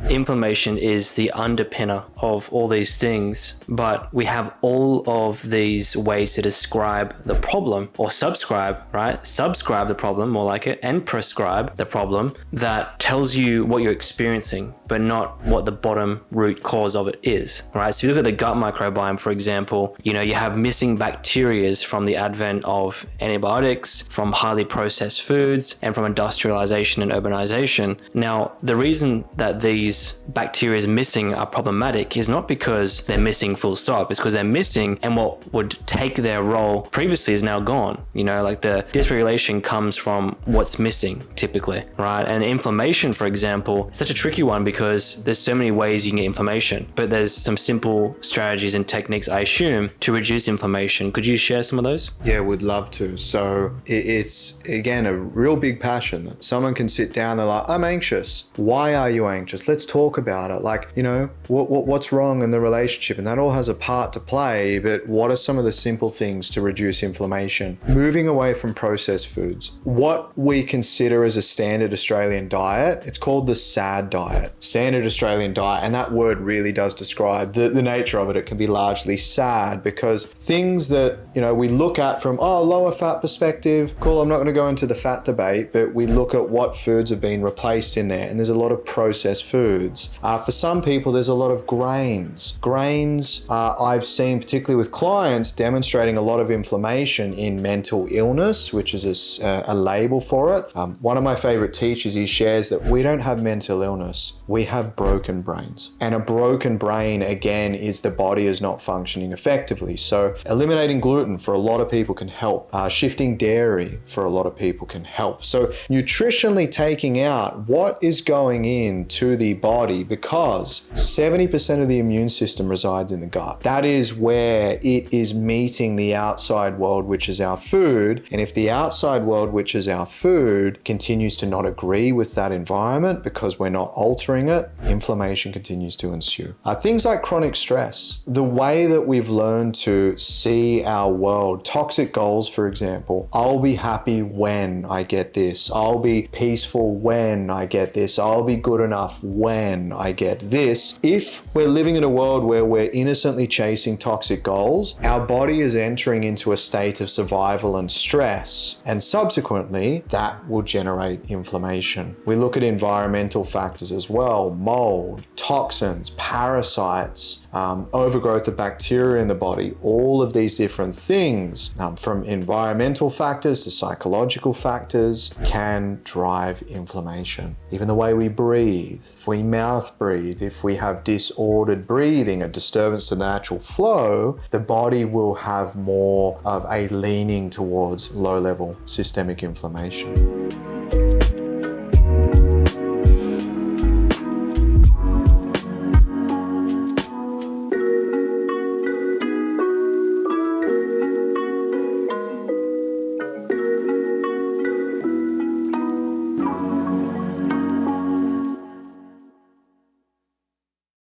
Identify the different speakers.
Speaker 1: inflammation is the underpinner of all these things, but we have all of these ways to describe the problem or subscribe, right? Subscribe the problem, more like it, and prescribe the problem that tells you what you're experiencing, but not what the bottom root cause of it is, right? So if you look at the gut microbiome, for example, you have missing bacteria from the advent of antibiotics, from highly processed foods, and from industrialization and urbanization. Now, the reason that these bacteria missing are problematic is not because they're missing full stop, it's because they're missing and what would take their role previously is now gone. Like the dysregulation comes from what's missing typically, right? And inflammation, for example, is such a tricky one because there's so many ways you can get inflammation, but there's some simple strategies and techniques, I assume, to reduce inflammation. Could you share some of those?
Speaker 2: Yeah, would love to. So it's, again, a real big passion that someone can sit down, they're like, I'm anxious. Why are you anxious? Let's talk about it. Like, what's wrong in the relationship? And that all has a part to play, but what are some of the simple things to reduce inflammation? Moving away from processed foods. What we consider as a standard Australian diet, it's called the SAD diet, standard Australian diet. And that word really does describe the nature of it. It can be largely sad because things that, we look at from, lower fat perspective, cool, I'm not going to go into the fat debate, but we look at what foods have been replaced in there. And there's a lot of processed foods. For some people, there's a lot of grains. Grains, I've seen, particularly with clients, demonstrating a lot of inflammation in mental illness, which is a label for it. One of my favorite teachers, he shares that we don't have mental illness, we have broken brains. And a broken brain, again, is the body is not functioning effectively. So eliminating gluten for a lot of people can help. Shifting dairy for a lot of people can help. So nutritionally taking out what is going into the body, because 70% of the immune system resides in the gut. That is where it is meeting the outside world, which is our food. And if the outside world, which is our food, continues to not agree with that environment because we're not altering it, inflammation continues to ensue. Things like chronic stress, the way that we've learned to see our world, toxic goals, for example, I'll be happy when I get this. I'll be peaceful when I get this. I'll be good enough when I get this. If we're living in a world where we're innocently chasing toxic goals, our body is entering into a state of survival and stress, and subsequently that will generate inflammation. We look at environmental factors as well, mold, toxins, parasites, overgrowth of bacteria in the body, all of these different things, from environmental factors to psychological factors, can drive inflammation. Even the way we breathe, if we mouth breathe, if we have disordered breathing, a disturbance to the natural flow, the body will have more of a leaning towards low-level systemic inflammation.